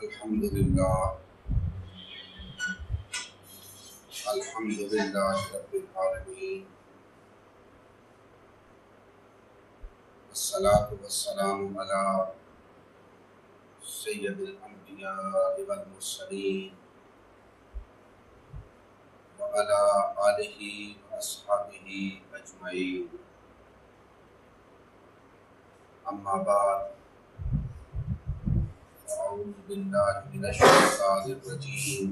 الحمدللہ رب العالمین، والصلاة والسلام علی سید الانبیاء والمرسلین وعلی آلہ واصحابہ اجمعین، اما بعد، اعوذ باللہ من الشیطان الرجیم،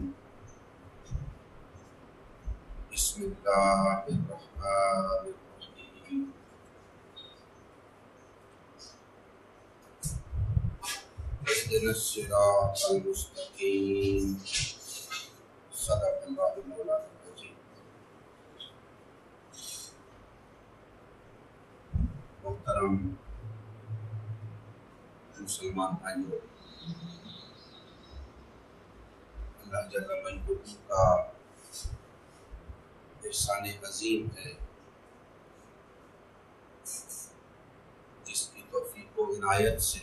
بسم اللہ الرحمن الرحیم۔ اهدنا الصراط المستقیم، صدق اللہ مولانا العظیم۔ محترم مسلمان بھائیوں، اللہ جل مجدہ کا احسان عظیم ہے جس کی توفیق و عنایت سے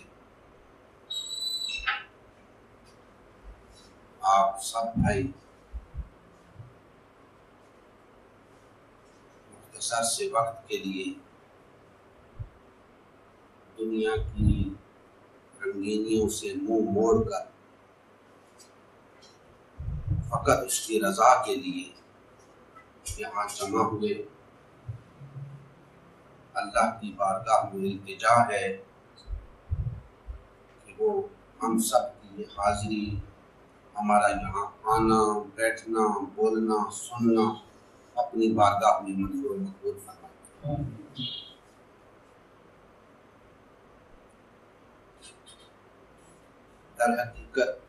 آپ سب بھائی مختصر سے وقت کے لیے دنیا کی رنگینیوں سے منہ موڑ کر فقط اس کی رضا کے لیے یہاں جمع ہوئے۔ اللہ کی بارگاہ میں التجا ہے کہ وہ ہم سب کی یہ حاضری، ہمارا یہاں آنا، بیٹھنا، بولنا، سننا اپنی بارگاہ میں منظور و مقبول فرمائے۔ در حقیقت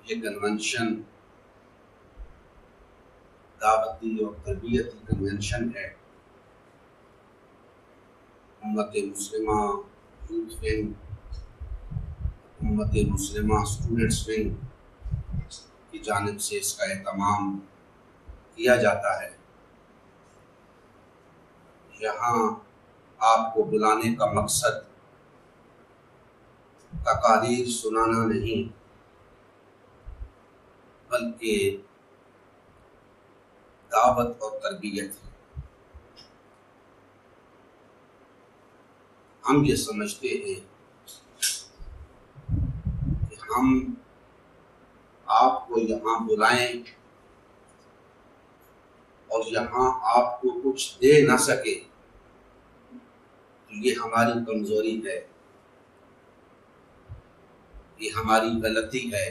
یہ کنونشن دعوتی اور تربیتی کنونشن ہے۔ امت مسلمہ یوتھ ونگ، امت مسلمہ اسٹوڈنٹس ونگ کی جانب سے اس کا اہتمام کیا جاتا ہے۔ یہاں آپ کو بلانے کا مقصد تقاریر سنانا نہیں بلکہ دعوت اور تربیت ہے۔ ہم یہ سمجھتے ہیں کہ ہم آپ کو یہاں بلائیں اور یہاں آپ کو کچھ دے نہ سکے تو یہ ہماری کمزوری ہے، یہ ہماری غلطی ہے،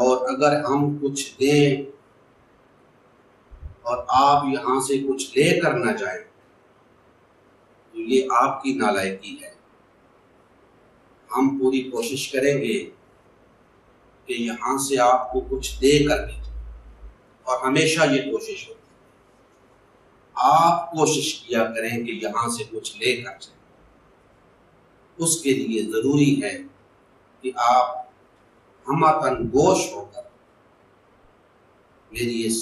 اور اگر ہم کچھ دیں اور آپ یہاں سے کچھ لے کر نہ جائیں تو یہ آپ کی نالائقی ہے۔ ہم پوری کوشش کریں گے کہ یہاں سے آپ کو کچھ دے کر بھیجیں، اور ہمیشہ یہ کوشش ہوتی ہے۔ آپ کوشش کیا کریں کہ یہاں سے کچھ لے کر جائیں۔ اس کے لیے ضروری ہے کہ آپ ہمتن گوش ہو کر میری اس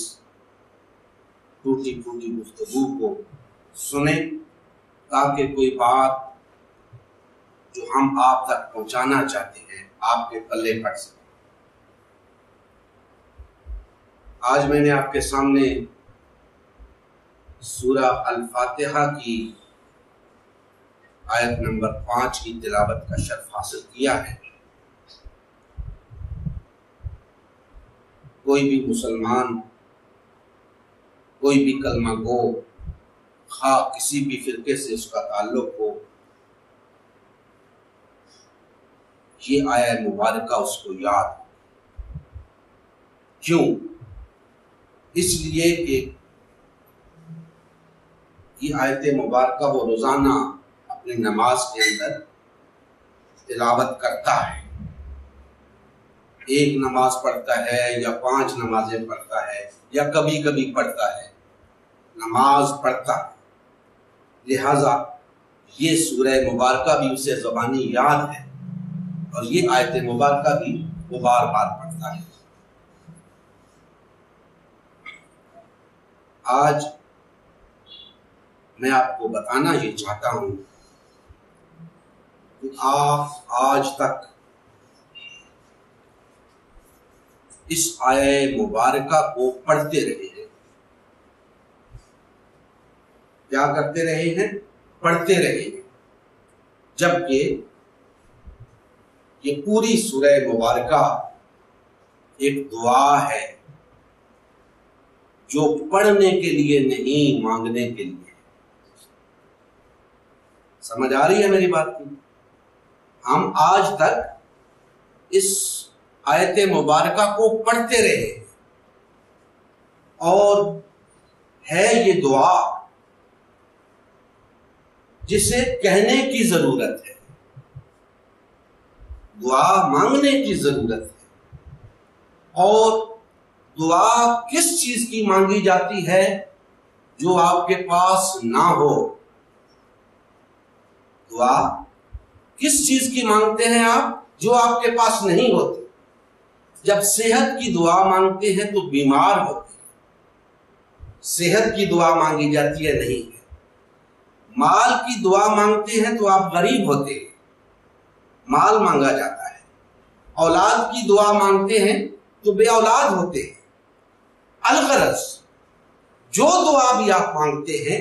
ٹوٹی پھوٹی گفتگو کو سنیں، تاکہ کوئی بات جو ہم آپ تک پہنچانا چاہتے ہیں آپ کے پلے پڑ سکے۔ آج میں نے آپ کے سامنے سورہ الفاتحہ کی آیت نمبر 5 کی تلاوت کا شرف حاصل کیا ہے۔ کوئی بھی مسلمان، کوئی بھی کلمہ گو، خواہ کسی بھی فرقے سے اس کا تعلق ہو، یہ آیت مبارکہ اس کو یاد ہے۔ کیوں؟ اس لیے کہ یہ آیت مبارکہ وہ روزانہ اپنی نماز کے اندر تلاوت کرتا ہے۔ ایک نماز پڑھتا ہے یا 5 نمازیں پڑھتا ہے یا کبھی کبھی پڑھتا ہے، نماز پڑھتا ہے، لہذا یہ سورہ مبارکہ بھی اسے زبانی یاد ہے، اور یہ آیت مبارکہ بھی وہ بار بار پڑھتا ہے۔ آج میں آپ کو بتانا یہ چاہتا ہوں کہ آپ آج تک اس آیہ مبارکہ کو پڑھتے رہے ہیں. کیا کرتے رہے ہیں؟ پڑھتے رہے ہیں. جبکہ یہ پوری سورہ مبارکہ ایک دعا ہے جو پڑھنے کے لیے نہیں، مانگنے کے لیے. سمجھ آ رہی ہے میری بات کی؟ ہم آج تک اس آیت مبارکہ کو پڑھتے رہے اور ہے یہ دعا جسے کہنے کی ضرورت ہے، دعا مانگنے کی ضرورت ہے. اور دعا کس چیز کی مانگی جاتی ہے؟ جو آپ کے پاس نہ ہو. دعا کس چیز کی مانگتے ہیں آپ؟ جو آپ کے پاس نہیں ہوتی. جب صحت کی دعا مانگتے ہیں تو بیمار ہوتے ہیں، صحت کی دعا مانگی جاتی ہے نہیں ہے. مال کی دعا مانگتے ہیں تو آپ غریب ہوتے ہیں، مال مانگا جاتا ہے. اولاد کی دعا مانگتے ہیں تو بے اولاد ہوتے ہیں. الغرض جو دعا بھی آپ مانگتے ہیں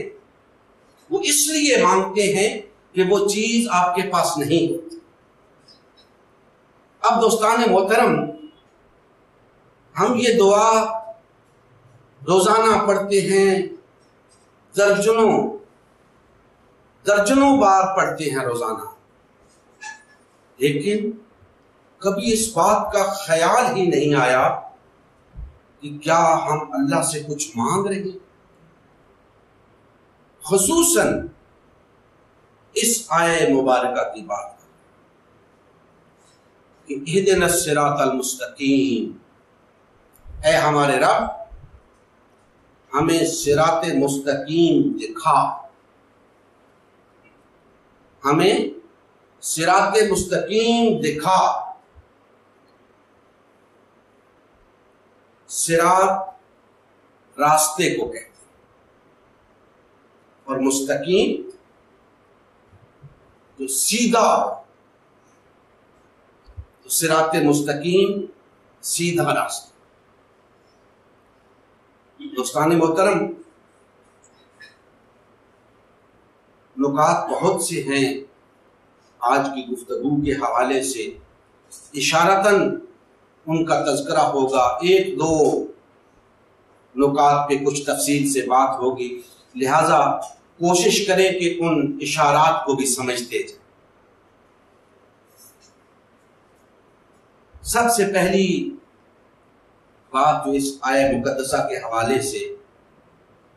وہ اس لیے مانگتے ہیں کہ وہ چیز آپ کے پاس نہیں ہوتی. اب دوستان محترم، ہم یہ دعا روزانہ پڑھتے ہیں، درجنوں بار پڑھتے ہیں روزانہ، لیکن کبھی اس بات کا خیال ہی نہیں آیا کہ کیا ہم اللہ سے کچھ مانگ رہے ہیں. خصوصاً اس آیہ مبارکہ کی بات کہ اہدنا الصراط المستقیم، اے ہمارے رب ہمیں صراط مستقیم دکھا، ہمیں صراط مستقیم دکھا. صراط راستے کو کہتے ہیں اور مستقیم جو سیدھا ہو، تو صراط مستقیم سیدھا راستہ. دوستان محترم، نکات بہت سے ہیں آج کی گفتگو کے حوالے سے، اشارتاً ان کا تذکرہ ہوگا، ایک دو نکات پہ کچھ تفصیل سے بات ہوگی، لہذا کوشش کریں کہ ان اشارات کو بھی سمجھتے جائیں. سب سے پہلی بات جو اس آیہ مقدسہ کے حوالے سے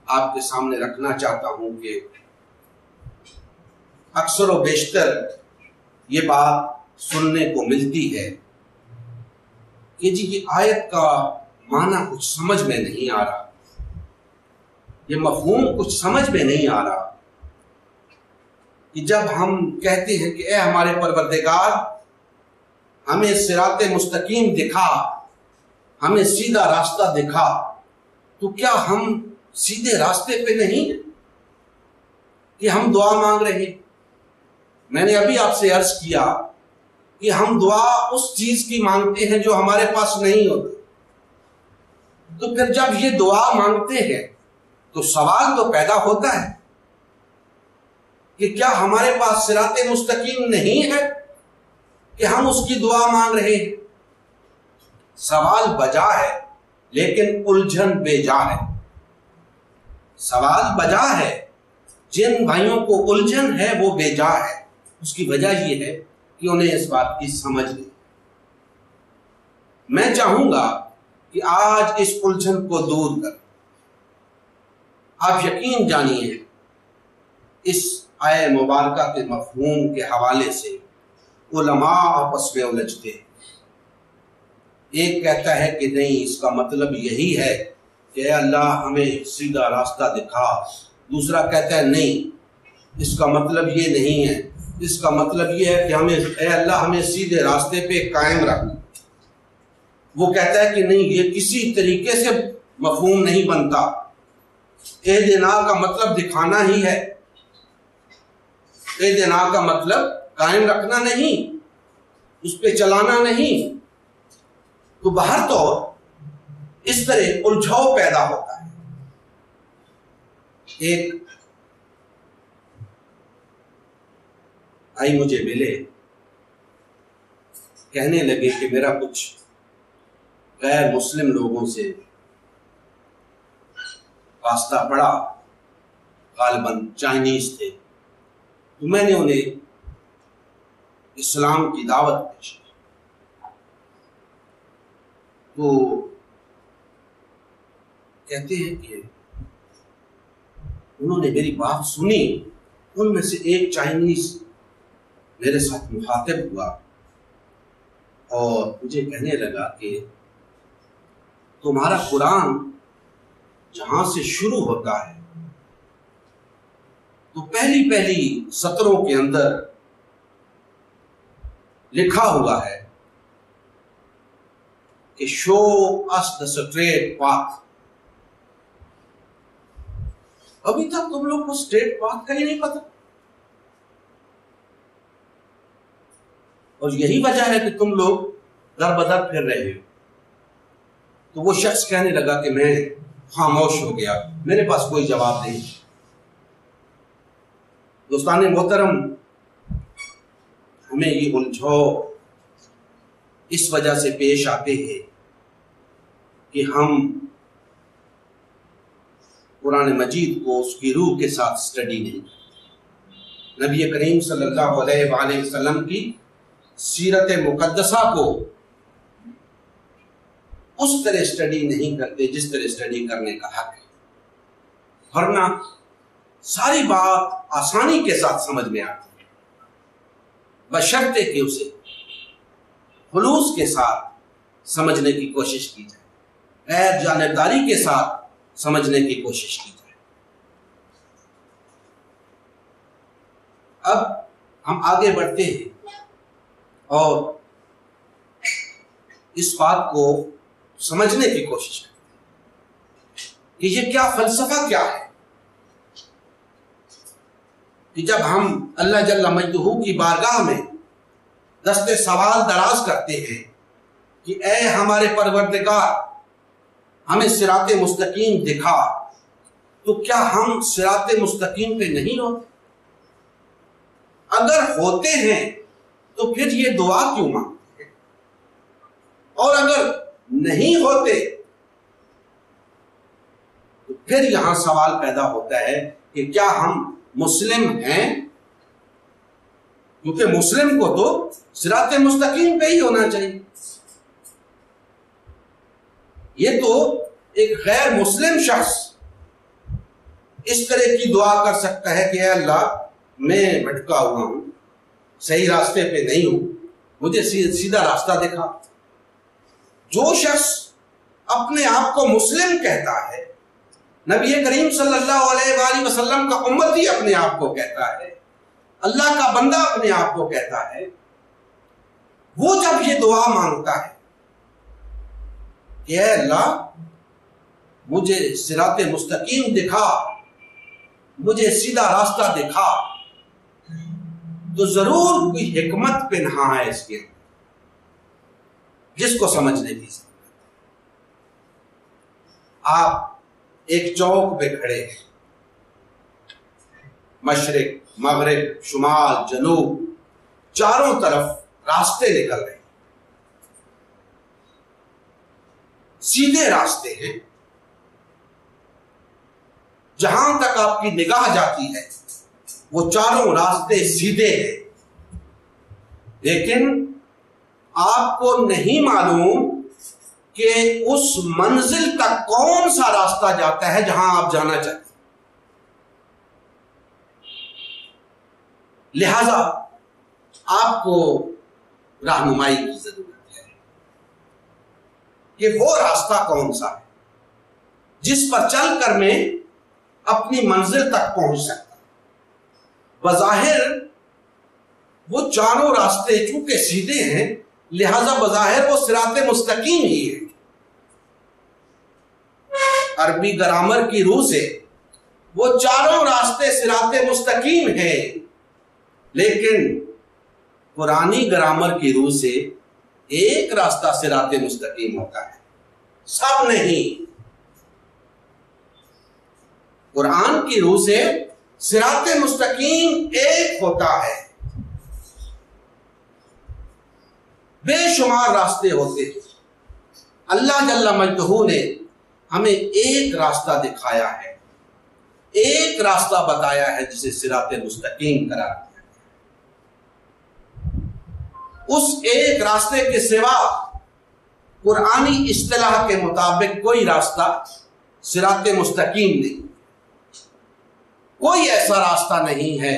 آپ کے سامنے رکھنا چاہتا ہوں کہ اکثر و بیشتر یہ بات سننے کو ملتی ہے کہ جی یہ آیت کا معنی کچھ سمجھ میں نہیں آ رہا، یہ مفہوم کچھ سمجھ میں نہیں آ رہا. کہ جب ہم کہتے ہیں کہ اے ہمارے پروردگار ہمیں صراط مستقیم دکھا، ہمیں سیدھا راستہ دکھا، تو کیا ہم سیدھے راستے پہ نہیں کہ ہم دعا مانگ رہے ہیں؟ میں نے ابھی آپ سے عرض کیا کہ ہم دعا اس چیز کی مانگتے ہیں جو ہمارے پاس نہیں ہوتی. تو پھر جب یہ دعا مانگتے ہیں تو سوال تو پیدا ہوتا ہے کہ کیا ہمارے پاس صراط مستقیم نہیں ہے کہ ہم اس کی دعا مانگ رہے ہیں؟ سوال بجا ہے لیکن الجھن بے جا ہے. سوال بجا ہے، جن بھائیوں کو الجھن ہے وہ بے جا ہے. اس کی وجہ یہ ہے کہ انہیں اس بات کی سمجھ نہیں. میں چاہوں گا کہ آج اس الجھن کو دور کر آپ یقین جانیے اس آیہ مبارکہ کے مفہوم کے حوالے سے علماء آپس میں الجھتے ہیں. ایک کہتا ہے کہ نہیں، اس کا مطلب یہی ہے کہ اے اللہ ہمیں سیدھا راستہ دکھا. دوسرا کہتا ہے نہیں، اس کا مطلب یہ نہیں ہے، اس کا مطلب یہ ہے کہ ہمیں اے اللہ ہمیں سیدھے راستے پہ قائم رکھنا. وہ کہتا ہے کہ نہیں، یہ کسی طریقے سے مفہوم نہیں بنتا. اہدنا کا مطلب دکھانا ہی ہے، اہدنا کا مطلب قائم رکھنا نہیں، اس پہ چلانا نہیں، تو باہر تو اس طرح الجھاؤ پیدا ہوتا ہے۔ ایک آئی مجھے ملے، کہنے لگے کہ میرا کچھ غیر مسلم لوگوں سے واسطہ پڑا، غالباً چائنیز تھے، تو میں نے انہیں اسلام کی دعوت پیش کی۔ تو کہتے ہیں کہ انہوں نے میری بات سنی، ان میں سے ایک چائنیز میرے ساتھ مخاطب ہوا اور مجھے کہنے لگا کہ تمہارا قرآن جہاں سے شروع ہوتا ہے تو پہلی سطروں کے اندر لکھا ہوا ہے کہ شو اس دا اسٹریٹ پاتھ۔ ابھی تک تم لوگ کو اسٹریٹ پاتھ کا ہی نہیں پتا، اور یہی وجہ ہے کہ تم لوگ در بدر پھر رہے ہو۔ تو وہ شخص کہنے لگا کہ میں خاموش ہو گیا، میرے پاس کوئی جواب نہیں۔ دوستان محترم، ہمیں یہ الجھاؤ اس وجہ سے پیش آتے ہیں کہ ہم قرآن مجید کو اس کی روح کے ساتھ سٹڈی نہیں کرتے۔ نبی کریم صلی اللہ علیہ وآلہ وسلم کی سیرت مقدسہ کو اس طرح سٹڈی نہیں کرتے جس طرح سٹڈی کرنے کا حق ہے، ورنہ ساری بات آسانی کے ساتھ سمجھ میں آتی ہے، بشرطے کہ اسے خلوص کے ساتھ سمجھنے کی کوشش کی جائے، غیر جانبداری کے ساتھ سمجھنے کی کوشش کی جائے۔ اب ہم آگے بڑھتے ہیں اور اس بات کو سمجھنے کی کوشش کرتے ہیں کہ یہ کیا فلسفہ کیا ہے کہ جب ہم اللہ جل مجدہ کی بارگاہ میں دست سوال دراز کرتے ہیں کہ اے ہمارے پروردگار ہمیں صراط مستقیم دکھا، تو کیا ہم صراط مستقیم پہ نہیں ہوتے؟ اگر ہوتے ہیں تو پھر یہ دعا کیوں مانگتے ہیں؟ اور اگر نہیں ہوتے تو پھر یہاں سوال پیدا ہوتا ہے کہ کیا ہم مسلم ہیں؟ کیونکہ مسلم کو تو صراط مستقیم پہ ہی ہونا چاہیے۔ یہ تو ایک غیر مسلم شخص اس طرح کی دعا کر سکتا ہے کہ اے اللہ میں بھٹکا ہوا ہوں، صحیح راستے پہ نہیں ہوں، مجھے سیدھا راستہ دکھا۔ جو شخص اپنے آپ کو مسلم کہتا ہے، نبی کریم صلی اللہ علیہ وآلہ وسلم کا امتی اپنے آپ کو کہتا ہے، اللہ کا بندہ اپنے آپ کو کہتا ہے، وہ جب یہ دعا مانگتا ہے کہ اے اللہ مجھے صراط مستقیم دکھا، مجھے سیدھا راستہ دکھا، تو ضرور کوئی حکمت پنہا ہے اس کے اندر جس کو سمجھنے کی ضرورت ہے۔ آپ ایک چوک پہ کھڑے ہیں، مشرق، مغرب، شمال، جنوب، چاروں طرف راستے نکل رہے ہیں، سیدھے راستے ہیں، جہاں تک آپ کی نگاہ جاتی ہے وہ چاروں راستے سیدھے ہیں، لیکن آپ کو نہیں معلوم کہ اس منزل تک کون سا راستہ جاتا ہے جہاں آپ جانا چاہتے ہیں۔ لہذا آپ کو رہنمائی کی ضرورت ہے کہ وہ راستہ کون سا ہے جس پر چل کر میں اپنی منزل تک پہنچ سکتا۔ بظاہر وہ چاروں راستے چونکہ سیدھے ہیں، لہذا بظاہر وہ صراط مستقیم ہی ہے۔ عربی گرامر کی روح سے وہ چاروں راستے صراط مستقیم ہیں، لیکن قرآنی گرامر کی روح سے ایک راستہ صراط مستقیم ہوتا ہے، سب نہیں۔ قرآن کی روح سے صراط مستقیم ایک ہوتا ہے، بے شمار راستے ہوتے ہیں۔ اللہ جل مجدہ نے ہمیں ایک راستہ دکھایا ہے، ایک راستہ بتایا ہے جسے صراط مستقیم قرار دیا۔ اس ایک راستے کے سوا قرآنی اصطلاح کے مطابق کوئی راستہ صراط مستقیم نہیں، کوئی ایسا راستہ نہیں ہے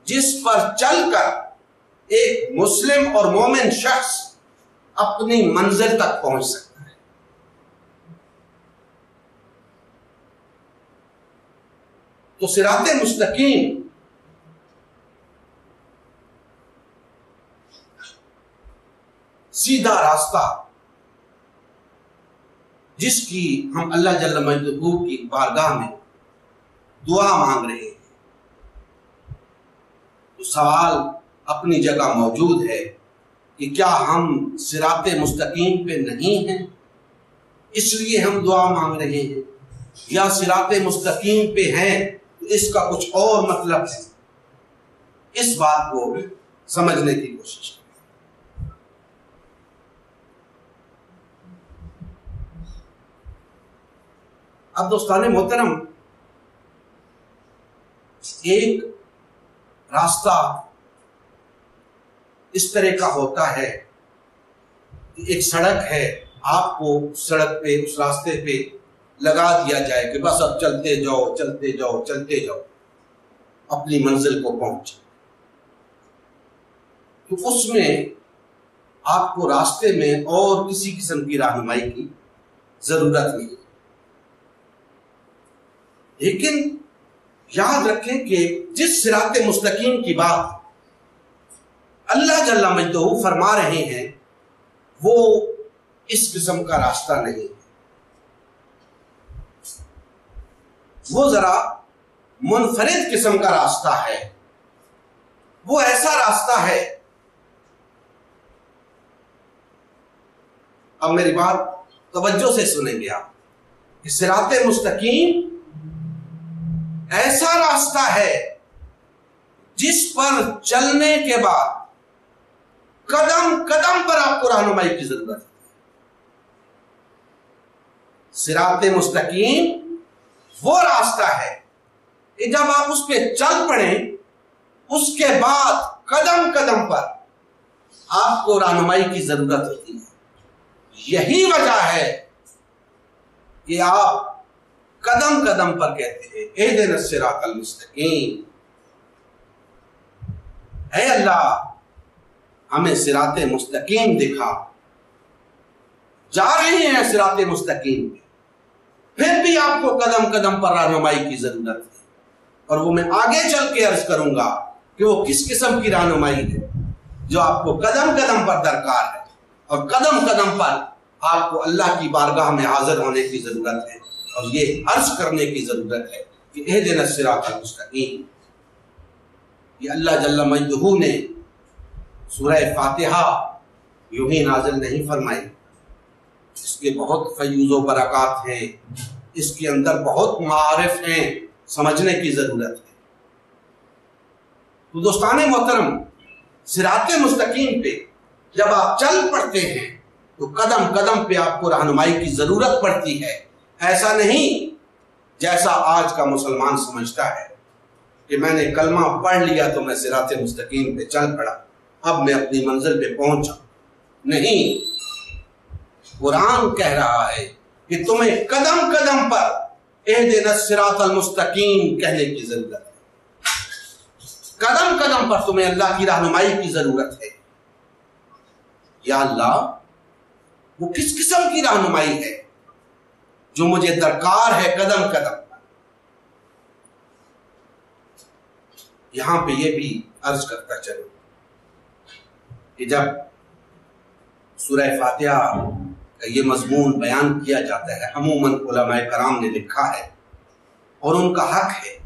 جس پر چل کر ایک مسلم اور مومن شخص اپنی منزل تک پہنچ سکتا ہے۔ تو صراط مستقیم سیدھا راستہ جس کی ہم اللہ جل مجدہ کی بارگاہ میں دعا مانگ رہے ہیں، تو سوال اپنی جگہ موجود ہے کہ کیا ہم صراط مستقیم پہ نہیں ہیں اس لیے ہم دعا مانگ رہے ہیں، یا صراط مستقیم پہ ہیں تو اس کا کچھ اور مطلب ہے؟ اس بات کو سمجھنے کی کوشش کریں۔ اب دوستان محترم، ایک راستہ اس طرح کا ہوتا ہے کہ ایک سڑک ہے، آپ کو سڑک پہ اس راستے پہ لگا دیا جائے کہ بس اب چلتے جاؤ چلتے جاؤ چلتے جاؤ، اپنی منزل کو پہنچ۔ تو اس میں آپ کو راستے میں اور کسی قسم کی رہنمائی کی ضرورت نہیں، لیکن یاد رکھیں کہ جس صراط مستقیم کی بات اللہ جل مجدہ فرما رہے ہیں وہ اس قسم کا راستہ نہیں، وہ ذرا منفرد قسم کا راستہ ہے، وہ ایسا راستہ ہے۔ اب میری بات توجہ سے سنیں گے آپ کہ صراط مستقیم ایسا راستہ ہے جس پر چلنے کے بعد قدم قدم پر آپ کو رہنمائی کی ضرورت ہے۔ صراط مستقیم وہ راستہ ہے کہ جب آپ اس پہ چل پڑیں اس کے بعد قدم قدم پر آپ کو رہنمائی کی ضرورت ہوتی ہے۔ یہی وجہ ہے کہ آپ قدم قدم پر کہتے ہیں اہدنا الصراط المستقیم، اے اللہ ہمیں صراط مستقیم دکھا۔ جا رہے ہیں صراط مستقیم پہ، پھر بھی آپ کو قدم قدم پر رہنمائی کی ضرورت ہے، اور وہ میں آگے چل کے عرض کروں گا کہ وہ کس قسم کی رہنمائی ہے جو آپ کو قدم قدم پر درکار ہے، اور قدم قدم پر آپ کو اللہ کی بارگاہ میں حاضر ہونے کی ضرورت ہے، اور یہ عرض کرنے کی ضرورت ہے کہ اہدنا الصراط المستقیم۔ یہ اللہ جل مجدہ نے سورہ فاتحہ یوں ہی نازل نہیں فرمائی، اس کے بہت فیوز و برکات ہیں، اس کے اندر بہت معارف ہیں، سمجھنے کی ضرورت ہے۔ تو دوستان محترم، صراط مستقیم پہ جب آپ چل پڑتے ہیں تو قدم قدم پہ آپ کو رہنمائی کی ضرورت پڑتی ہے۔ ایسا نہیں جیسا آج کا مسلمان سمجھتا ہے کہ میں نے کلمہ پڑھ لیا تو میں صراط مستقیم پہ چل پڑا، اب میں اپنی منزل پہ پہنچا۔ نہیں، قرآن کہہ رہا ہے کہ تمہیں قدم قدم پر اہدنا الصراط المستقیم کہنے کی ضرورت ہے، قدم قدم پر تمہیں اللہ کی رہنمائی کی ضرورت ہے۔ یا اللہ وہ کس قسم کی رہنمائی ہے جو مجھے درکار ہے قدم قدم پر؟ یہاں پہ یہ بھی عرض کرتا چلوں کہ جب سورہ فاتحہ کا یہ مضمون بیان کیا جاتا ہے، عموماً علماء کرام نے لکھا ہے اور ان کا حق ہے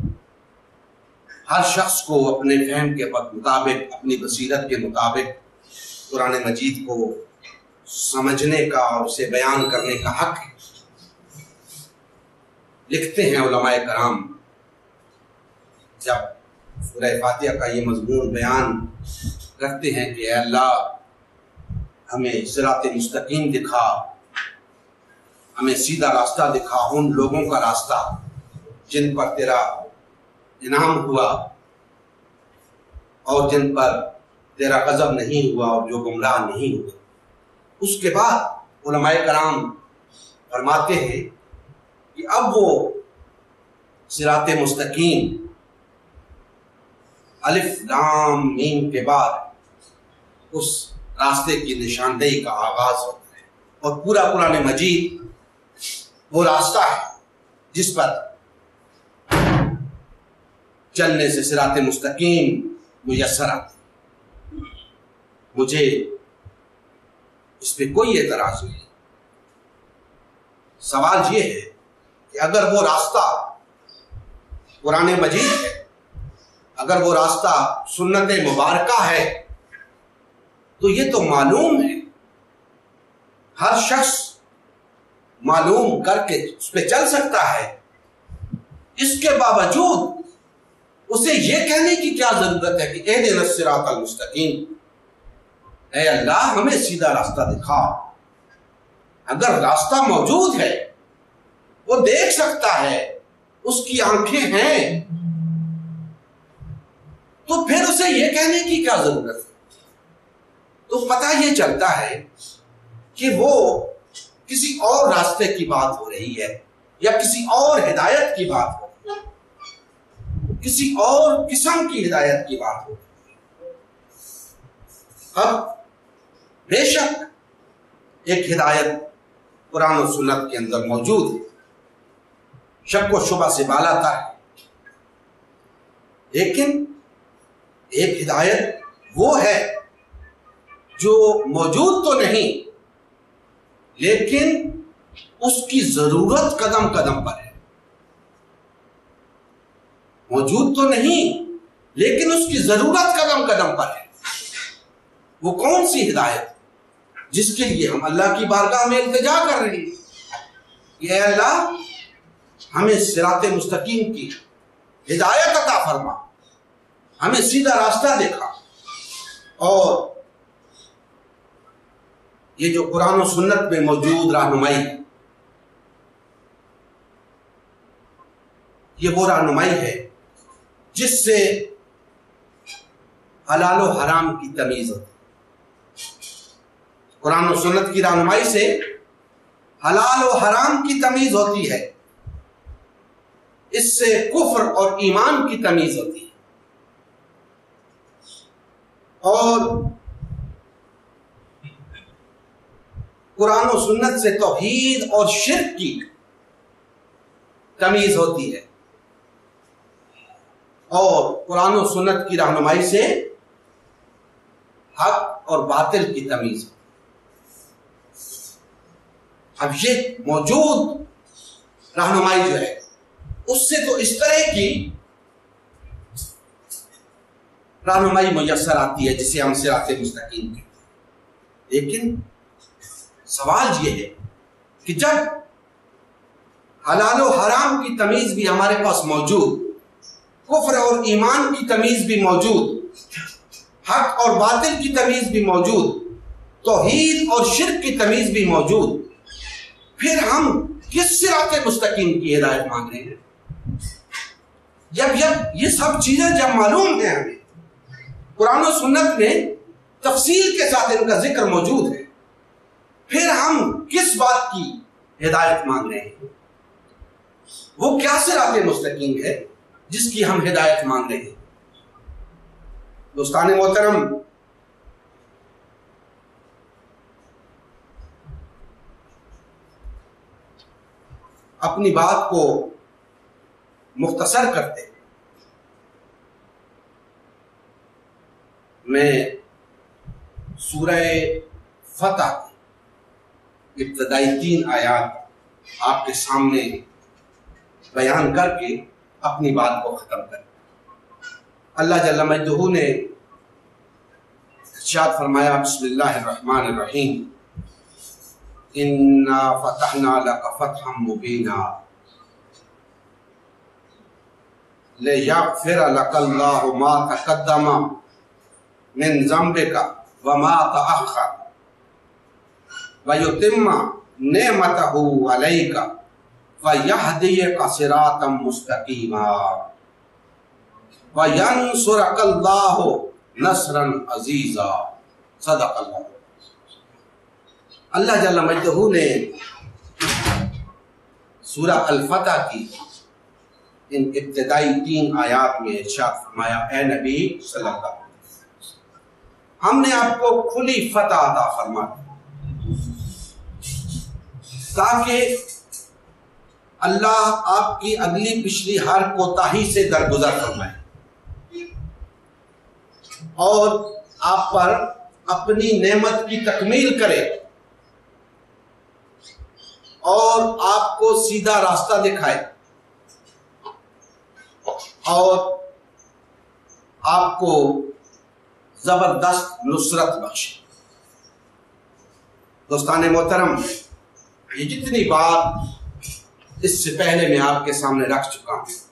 ہر شخص کو اپنے فہم کے مطابق، اپنی بصیرت کے مطابق قرآن مجید کو سمجھنے کا اور اسے بیان کرنے کا حق ہے۔ لکھتے ہیں علماء کرام، جب سورہ فاتحہ کا یہ مضمون بیان کرتے ہیں کہ اے اللہ ہمیں صراط مستقیم دکھا، ہمیں سیدھا راستہ دکھا، ان لوگوں کا راستہ جن پر تیرا انعام ہوا اور جن پر تیرا غضب نہیں ہوا اور جو گمراہ نہیں ہوئے۔ اس کے بعد علماء کرام فرماتے ہیں کہ اب وہ صراط مستقیم الف لام میم کے بعد اس راستے کی نشاندہی کا آغاز ہوتا ہے، اور پورا قرآن مجید وہ راستہ ہے جس پر چلنے سے صراط مستقیم میسر آتی۔ مجھے اس پہ کوئی اعتراض نہیں۔ سوال یہ ہے کہ اگر وہ راستہ قرآن مجید ہے، اگر وہ راستہ سنت مبارکہ ہے، تو یہ تو معلوم ہے، ہر شخص معلوم کر کے اس پہ چل سکتا ہے۔ اس کے باوجود اسے یہ کہنے کی کیا ضرورت ہے کہ اہدنا الصراط المستقیم، اے اللہ ہمیں سیدھا راستہ دکھا؟ اگر راستہ موجود ہے، وہ دیکھ سکتا ہے، اس کی آنکھیں ہیں، تو پھر اسے یہ کہنے کی کیا ضرورت ہے؟ تو پتہ یہ چلتا ہے کہ وہ کسی اور راستے کی بات ہو رہی ہے، یا کسی اور ہدایت کی بات ہو رہی ہے، کسی اور قسم کی ہدایت کی بات ہو رہی ہے۔ اب بے شک ایک ہدایت قرآن و سنت کے اندر موجود ہے، شک و شبہ سے بالا تر ہے، لیکن ایک ہدایت وہ ہے جو موجود تو نہیں، لیکن اس کی ضرورت قدم قدم پر ہے۔ موجود تو نہیں، لیکن اس کی ضرورت قدم قدم پر ہے۔ وہ کون سی ہدایت جس کے لیے ہم اللہ کی بارگاہ میں التجا کر رہے ہیں کہ اے اللہ ہمیں صراط مستقیم کی ہدایت عطا فرما، ہمیں سیدھا راستہ دکھا، اور یہ جو قرآن و سنت میں موجود رہنمائی، یہ وہ رہنمائی ہے جس سے حلال و حرام کی تمیز ہوتی ہے۔ قرآن و سنت کی رہنمائی سے حلال و حرام کی تمیز ہوتی ہے، اس سے کفر اور ایمان کی تمیز ہوتی ہے، اور قرآن و سنت سے توحید اور شرک کی تمیز ہوتی ہے، اور قرآن و سنت کی رہنمائی سے حق اور باطل کی تمیز ہوتی ہے۔ اب یہ موجود رہنمائی جو ہے، اس سے تو اس طرح کی رہنمائی میسر آتی ہے جسے ہم صراط مستقیم کہتے ہیں، لیکن سوال یہ ہے کہ جب حلال و حرام کی تمیز بھی ہمارے پاس موجود، کفر اور ایمان کی تمیز بھی موجود، حق اور باطل کی تمیز بھی موجود، توحید اور شرک کی تمیز بھی موجود، پھر ہم کس صراط مستقیم کی ہدایت مانگ رہے ہیں؟ جب یہ سب چیزیں جب معلوم ہیں، ہمیں قرآن و سنت میں تفصیل کے ساتھ ان کا ذکر موجود ہے، پھر ہم کس بات کی ہدایت مانگ رہے ہیں؟ وہ کیا صراط مستقیم ہے جس کی ہم ہدایت مانگ رہے ہیں؟ دوستان محترم، اپنی بات کو مختصر کرتے میں سورہ فتح کی ابتدائی 3 آیات آپ کے سامنے بیان کر کے اپنی بات کو ختم کریں۔ اللہ جل مجدہ نے ارشاد فرمایا بسم اللہ الرحمن الرحیم انا فتحنا لک فتحا مبینا لیغفر لک اللہ ما تقدم من ذنبک وما تأخر ویتم نعمتہ علیک ویہدیک صراطا مستقیما وینصرک اللہ نصرا عزیزا صدق اللہ۔ اللہ جل مجدہ نے سورہ الفتح کی ان ابتدائی 3 آیات میں ارشاد فرمایا اے نبی صلی اللہ علیہ وسلم ہم نے آپ کو کھلی فتح عطا فرما دی تاکہ اللہ آپ کی اگلی پچھلی ہر کوتاہی سے درگزر فرمائے اور آپ پر اپنی نعمت کی تکمیل کرے اور آپ کو سیدھا راستہ دکھائے اور آپ کو زبردست نصرت بخشے۔ دوستان محترم، یہ جتنی بات اس سے پہلے میں آپ کے سامنے رکھ چکا ہوں،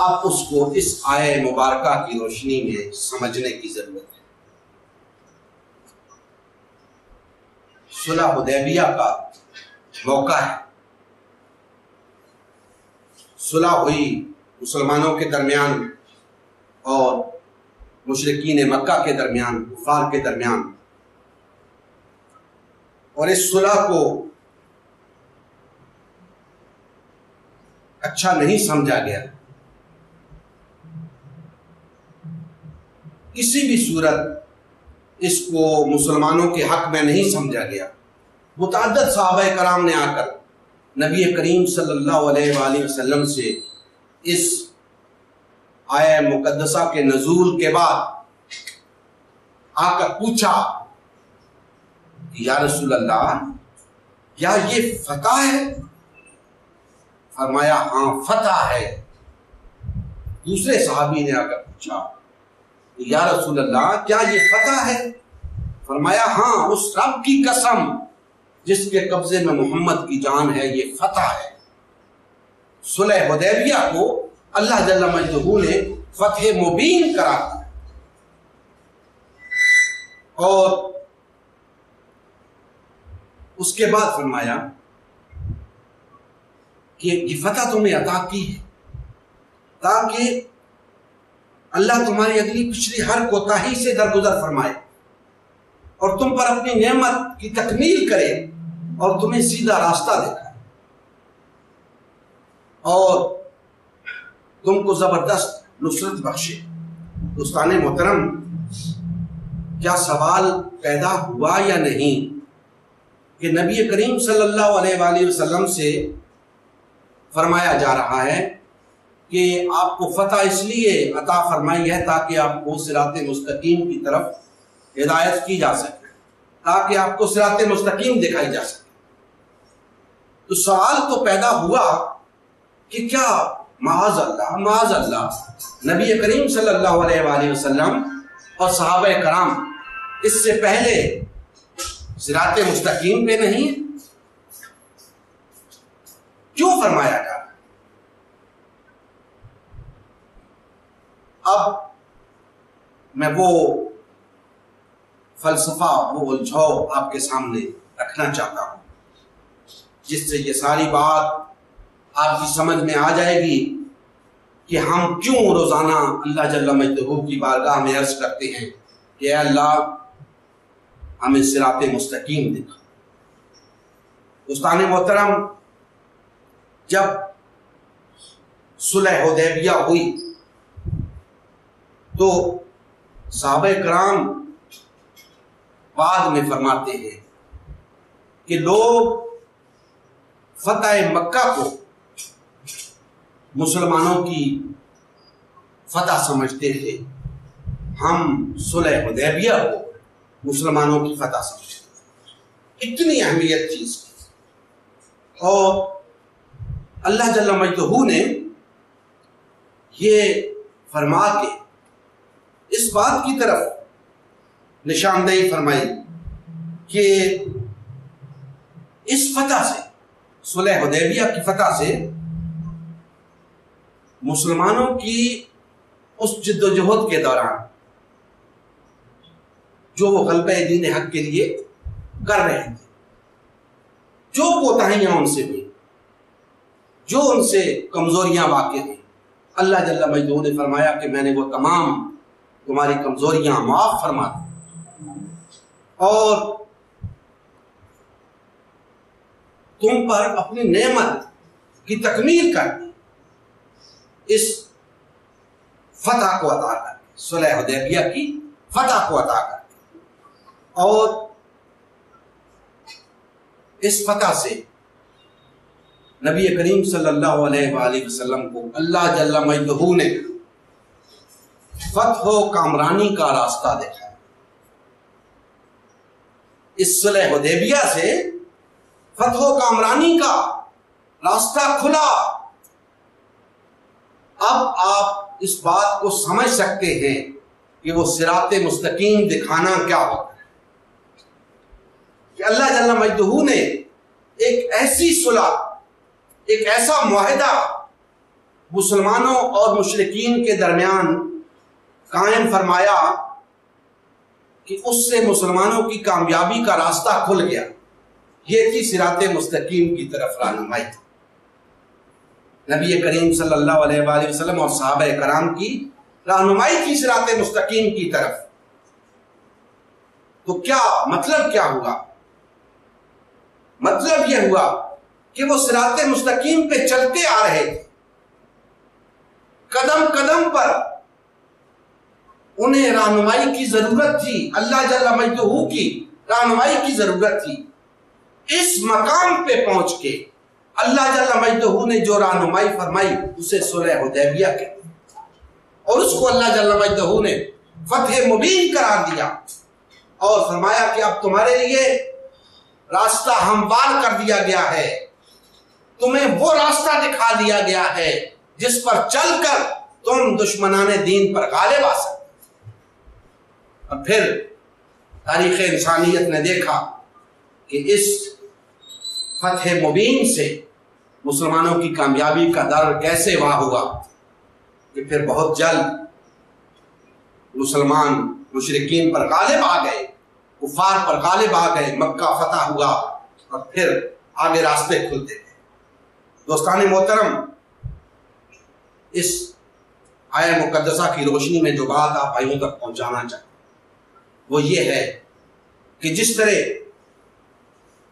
آپ اس کو اس آیہ مبارکہ کی روشنی میں سمجھنے کی ضرورت ہے۔ صلح حدیبیہ کا موقع ہے، صلح ہوئی مسلمانوں کے درمیان اور مشرکین مکہ کے درمیان، کفار کے درمیان، اور اس صلح کو اچھا نہیں سمجھا گیا، کسی بھی صورت اس کو مسلمانوں کے حق میں نہیں سمجھا گیا۔ متعدد صحابہ کرام نے آ کر نبی کریم صلی اللہ علیہ وآلہ وسلم سے اس آیہ مقدسہ کے نزول کے بعد آ کر پوچھا کہ یا رسول اللہ کیا یہ فتح ہے؟ فرمایا ہاں فتح ہے۔ دوسرے صحابی نے آ کر پوچھا یا رسول اللہ کیا یہ فتح ہے؟ فرمایا ہاں، اس رب کی قسم جس کے قبضے میں محمد کی جان ہے یہ فتح ہے۔ صلح حدیبیہ کو اللہ جل مجدہ نے فتح مبین قرار دیا اور اس کے بعد فرمایا کہ یہ فتح تمہیں عطا کی ہے تاکہ اللہ تمہاری اگلی پچھلی ہر کوتاہی سے درگزر فرمائے اور تم پر اپنی نعمت کی تکمیل کرے اور تمہیں سیدھا راستہ دکھائے اور تم کو زبردست نصرت بخشے۔ دوستان محترم، کیا سوال پیدا ہوا یا نہیں کہ نبی کریم صلی اللہ علیہ وآلہ وسلم سے فرمایا جا رہا ہے کہ آپ کو فتح اس لیے عطا فرمائی ہے تاکہ آپ کو صراط مستقیم کی طرف ہدایت کی جا سکے، تاکہ آپ کو صراط مستقیم دکھائی جا سکے۔ تو سوال تو پیدا ہوا کہ کیا معاذ اللہ نبی کریم صلی اللہ علیہ وآلہ وسلم اور صحابہ کرام اس سے پہلے صراط مستقیم پہ نہیں؟ کیوں فرمایا جا رہا؟ اب میں وہ فلسفہ، وہ الجھاؤ آپ کے سامنے رکھنا چاہتا ہوں جس سے یہ ساری بات آپ کی سمجھ میں آ جائے گی کہ ہم کیوں روزانہ اللہ جل مجدہ کی بارگاہ میں عرض کرتے ہیں کہ اے اللہ ہمیں صراط مستقیم دکھا۔ دوستان محترم، جب صلح حدیبیہ ہوئی تو صحابہ کرام بعد میں فرماتے ہیں کہ لوگ فتح مکہ کو مسلمانوں کی فتح سمجھتے تھے، ہم صلح حدیبیہ کو مسلمانوں کی فتح سمجھتے تھے۔ اتنی اہمیت چیز کی اور اللہ جل مجدہ نے یہ فرما کے اس بات کی طرف نشاندہی فرمائی کہ اس فتح سے، صلح حدیبیہ کی فتح سے، مسلمانوں کی اس جد و جہد کے دوران جو وہ غلبہ دین حق کے لیے کر رہے تھے، جو کوتاہیاں ان سے ہوئی، جو ان سے کمزوریاں واقع ہوئی، اللہ جل مجدہ نے فرمایا کہ میں نے وہ تمام تمہاری کمزوریاں معاف فرما دی اور تم پر اپنی نعمت کی تکمیل کر دی، اس فتح کو عطا کر دی، صلح حدیبیہ کی فتح کو عطا کر دی۔ اور اس فتح سے نبی کریم صلی اللہ علیہ وآلہ وسلم کو اللہ جل مجدہ نے فتح و کامرانی کا راستہ دکھایا۔ اس صلح حدیبیہ سے فتح و کامرانی کا راستہ کھلا۔ اب آپ اس بات کو سمجھ سکتے ہیں کہ وہ صراط مستقیم دکھانا کیا ہوتا ہے، کہ اللہ جل مجدہ نے ایک ایسی صلح، ایک ایسا معاہدہ مسلمانوں اور مشرکین کے درمیان قائم فرمایا کہ اس سے مسلمانوں کی کامیابی کا راستہ کھل گیا۔ یہ تھی صراط مستقیم کی طرف رہنمائی، نبی کریم صلی اللہ علیہ وآلہ وسلم اور صحابہ کرام کی رہنمائی تھی صراط مستقیم کی طرف۔ تو کیا مطلب ہوا؟ مطلب یہ ہوا کہ وہ صراط مستقیم پہ چلتے آ رہے تھے، قدم قدم پر انہیں رہنمائی کی ضرورت تھی، اللہ جل مجدہ کی رہنمائی کی ضرورت تھی۔ اس مقام پہ پہنچ کے اللہ جل مجدہ نے جو رہنمائی فرمائی اسے صلح حدیبیہ کہتے ہیں، اور اس کو اللہ جل مجدہ نے فتح مبین قرار دیا اور فرمایا کہ اب تمہارے لیے راستہ ہموار کر دیا گیا ہے، تمہیں وہ راستہ دکھا دیا گیا ہے جس پر چل کر تم دشمنان دین پر غالب آ سکتے۔ اور پھر تاریخ انسانیت نے دیکھا کہ اس فتح مبین سے مسلمانوں کی کامیابی کا در کیسے واہ ہوا کہ پھر بہت جلد مسلمان مشرکین پر غالب آ گئے، کفار پر غالب آ گئے، مکہ فتح ہوا اور پھر آگے راستے کھلتے گئے۔ دوستان محترم، اس آیہ مقدسہ کی روشنی میں جو بات آپ بھائیوں تک پہنچانا چاہتے وہ یہ ہے کہ جس طرح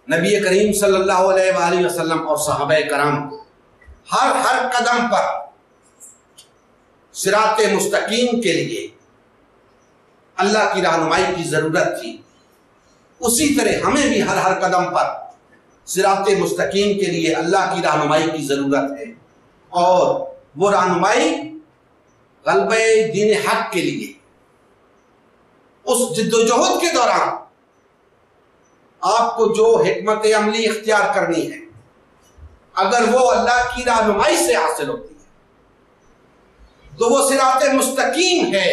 نبی کریم صلی اللہ علیہ وآلہ وسلم اور صحابہ کرام ہر قدم پر صراط مستقیم کے لیے اللہ کی رہنمائی کی ضرورت تھی، اسی طرح ہمیں بھی ہر قدم پر صراط مستقیم کے لیے اللہ کی رہنمائی کی ضرورت ہے، اور وہ رہنمائی غلبہ دین حق کے لیے اس جد و جہد کے دوران آپ کو جو حکمت عملی اختیار کرنی ہے، اگر وہ اللہ کی رہنمائی سے حاصل ہوتی ہے تو وہ صراط مستقیم ہے،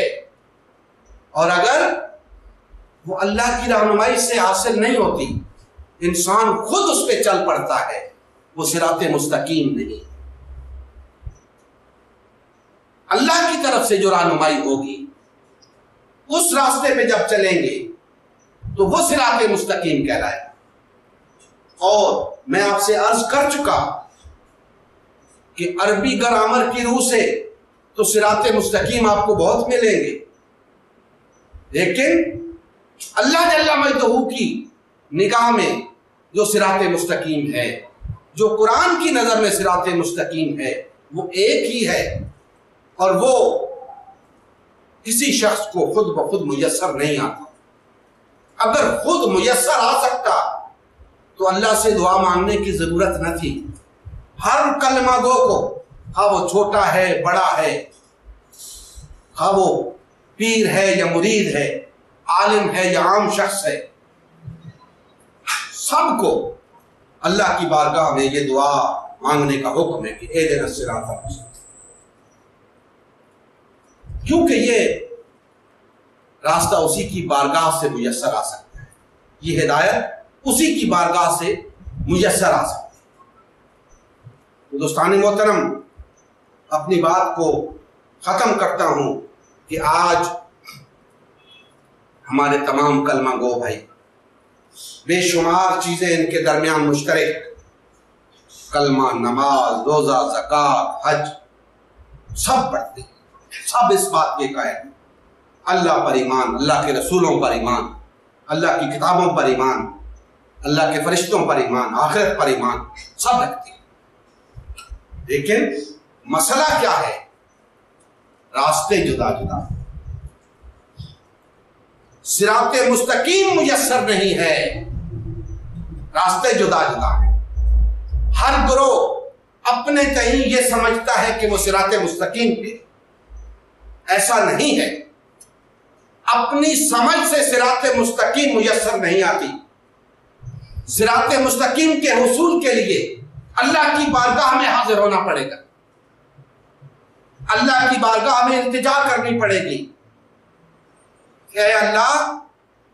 اور اگر وہ اللہ کی رہنمائی سے حاصل نہیں ہوتی، انسان خود اس پہ چل پڑتا ہے، وہ صراط مستقیم نہیں۔ اللہ کی طرف سے جو رہنمائی ہوگی اس راستے پہ جب چلیں گے تو وہ صراط مستقیم کہلائے گا۔ اور میں آپ سے عرض کر چکا کہ عربی گرامر کی روح سے تو صراط مستقیم آپ کو بہت ملیں گے، لیکن اللہ جل مجدہ کی نگاہ میں جو صراط مستقیم ہے، جو قرآن کی نظر میں صراط مستقیم ہے، وہ ایک ہی ہے، اور وہ کسی شخص کو خود بخود میسر نہیں آتا۔ اگر خود میسر آ سکتا تو اللہ سے دعا مانگنے کی ضرورت نہ تھی۔ ہر کلمہ گو کو، خواہ وہ چھوٹا ہے بڑا ہے، خواہ وہ پیر ہے یا مرید ہے، عالم ہے یا عام شخص ہے، سب کو اللہ کی بارگاہ میں یہ دعا مانگنے کا حکم ہے کہ اہدنا الصراط المستقیم۔ کیونکہ یہ راستہ اسی کی بارگاہ سے میسر آ سکتا ہے، یہ ہدایت اسی کی بارگاہ سے میسر آ سکتی ہے۔ دوستان محترم، اپنی بات کو ختم کرتا ہوں کہ آج ہمارے تمام کلمہ گو بھائی بے شمار چیزیں ان کے درمیان مشترک، کلمہ، نماز، روزہ، زکوٰۃ، حج، سب پڑھتے ہیں، سب اس بات کے قائل ہیں، اللہ پر ایمان، اللہ کے رسولوں پر ایمان، اللہ کی کتابوں پر ایمان، اللہ کے فرشتوں پر ایمان، آخرت پر ایمان، سب رکھتے ہیں۔ لیکن مسئلہ کیا ہے؟ راستے جدا جدا، صراط مستقیم میسر نہیں ہے، راستے جدا جدا ہیں۔ ہر گروہ اپنے تئیں یہ سمجھتا ہے کہ وہ صراط مستقیم پہ، ایسا نہیں ہے۔ اپنی سمجھ سے صراط مستقیم میسر نہیں آتی۔ صراط مستقیم کے حصول کے لیے اللہ کی بارگاہ میں حاضر ہونا پڑے گا، اللہ کی بارگاہ میں التجا کرنی پڑے گی کہ اے اللہ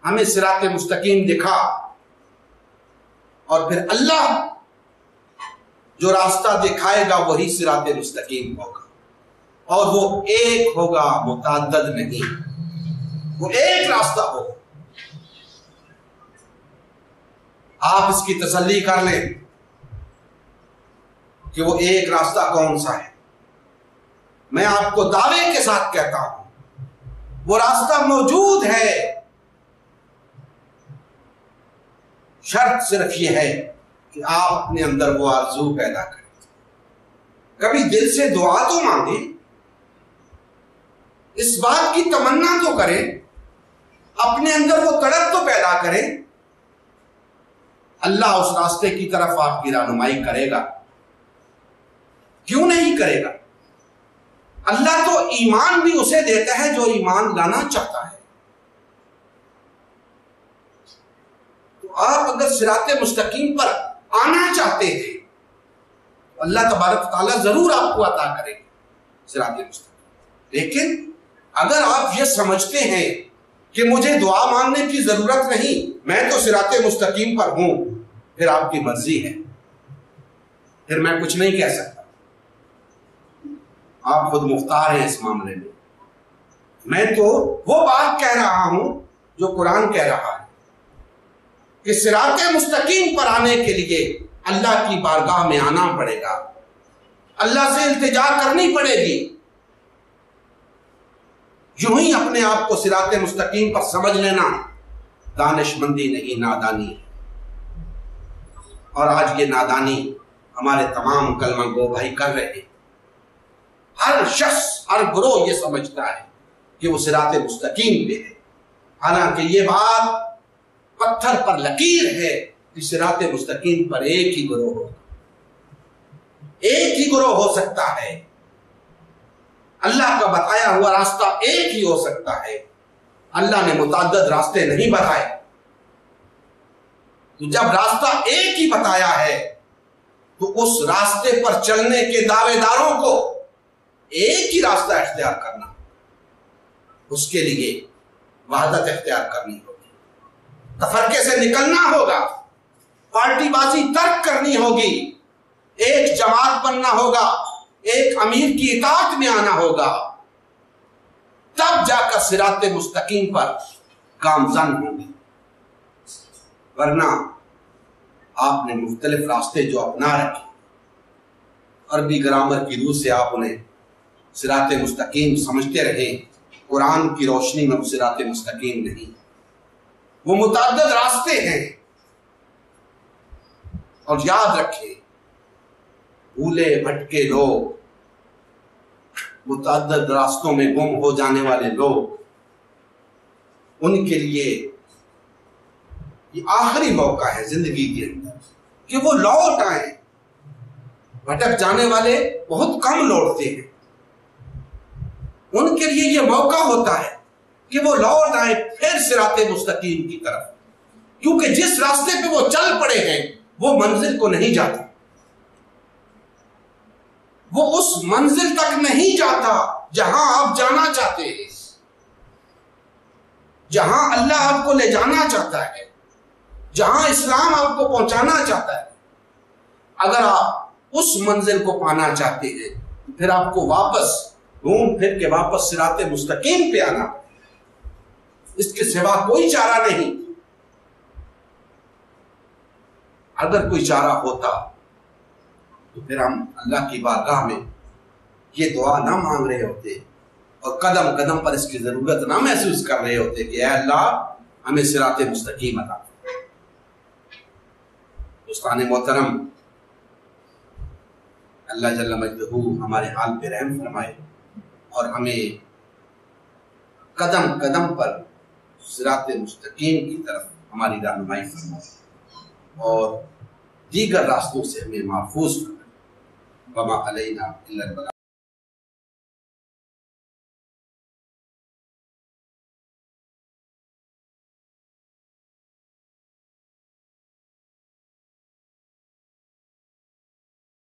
ہمیں صراط مستقیم دکھا، اور پھر اللہ جو راستہ دکھائے گا وہی صراط مستقیم ہوگا، اور وہ ایک ہوگا، متعدد نہیں، وہ ایک راستہ ہوگا۔ آپ اس کی تسلی کر لیں کہ وہ ایک راستہ کون سا ہے۔ میں آپ کو دعوے کے ساتھ کہتا ہوں وہ راستہ موجود ہے، شرط صرف یہ ہے کہ آپ اپنے اندر وہ آرزو پیدا کریں، کبھی دل سے دعا تو مانگیں، اس بات کی تمنا تو کریں، اپنے اندر وہ تڑپ تو پیدا کریں۔ اللہ اس راستے کی طرف آپ کی رہنمائی کرے گا، کیوں نہیں کرے گا؟ اللہ تو ایمان بھی اسے دیتا ہے جو ایمان لانا چاہتا ہے۔ تو آپ اگر صراط مستقیم پر آنا چاہتے ہیں تو اللہ تبارک تعالیٰ ضرور آپ کو عطا کرے گا صراط مستقیم۔ لیکن اگر آپ یہ سمجھتے ہیں کہ مجھے دعا مانگنے کی ضرورت نہیں، میں تو صراط مستقیم پر ہوں، پھر آپ کی مرضی ہے، پھر میں کچھ نہیں کہہ سکتا، آپ خود مختار ہیں اس معاملے میں۔ میں تو وہ بات کہہ رہا ہوں جو قرآن کہہ رہا ہے کہ صراط مستقیم پر آنے کے لیے اللہ کی بارگاہ میں آنا پڑے گا، اللہ سے التجا کرنی پڑے گی۔ یوں ہی اپنے آپ کو صراط مستقیم پر سمجھ لینا دانش مندی نہیں، نادانی ہے۔ اور آج یہ نادانی ہمارے تمام کلمہ گو بھائی کر رہے ہیں۔ ہر شخص، ہر گروہ یہ سمجھتا ہے کہ وہ صراط مستقیم پہ ہے، حالانکہ یہ بات پتھر پر لکیر ہے کہ صراط مستقیم پر ایک ہی گروہ ہوگا، ایک ہی گروہ ہو سکتا ہے، اللہ کا بتایا ہوا راستہ ایک ہی ہو سکتا ہے، اللہ نے متعدد راستے نہیں بتائے۔ تو جب راستہ ایک ہی بتایا ہے تو اس راستے پر چلنے کے دعوے داروں کو ایک ہی راستہ اختیار کرنا، اس کے لیے وحدت اختیار کرنی ہوگی، تفرقے سے نکلنا ہوگا، پارٹی بازی ترک کرنی ہوگی، ایک جماعت بننا ہوگا، ایک امیر کی اطاعت میں آنا ہوگا، تب جا کر صراط مستقیم پر گامزن ہوں گے۔ ورنہ آپ نے مختلف راستے جو اپنا رکھے، عربی گرامر کی روح سے آپ انہیں صراط مستقیم سمجھتے رہے، قرآن کی روشنی میں وہ صراط مستقیم نہیں، وہ متعدد راستے ہیں۔ اور یاد رکھیں، بھولے بھٹکے لوگ، متعدد راستوں میں گم ہو جانے والے لوگ، ان کے لیے یہ آخری موقع ہے زندگی کے اندر کہ وہ لوٹ آئیں۔ بھٹک جانے والے بہت کم لوٹتے ہیں، ان کے لیے یہ موقع ہوتا ہے کہ وہ لوٹ آئیں پھر صراط مستقیم کی طرف، کیونکہ جس راستے پہ وہ چل پڑے ہیں وہ منزل کو نہیں جاتا، وہ اس منزل تک نہیں جاتا جہاں آپ جانا چاہتے ہیں، جہاں اللہ آپ کو لے جانا چاہتا ہے، جہاں اسلام آپ کو پہنچانا چاہتا ہے، اگر آپ اس منزل کو پانا چاہتے ہیں پھر آپ کو واپس گھوم پھر کے واپس صراط مستقیم پہ آنا، اس کے سوا کوئی چارہ نہیں۔ اگر کوئی چارہ ہوتا تو پھر ہم اللہ کی بارگاہ میں یہ دعا نہ مانگ رہے ہوتے اور قدم قدم پر اس کی ضرورت نہ محسوس کر رہے ہوتے کہ اے اللہ ہمیں صراط مستقیم عطا۔ دوستان محترم، اللہ جل مجدہ ہمارے حال پہ رحم فرمائے اور ہمیں قدم قدم پر صراط مستقیم کی طرف ہماری رہنمائی فرمائے اور دیگر راستوں سے ہمیں محفوظ فرمائے۔ وما علینا الا البلاغ۔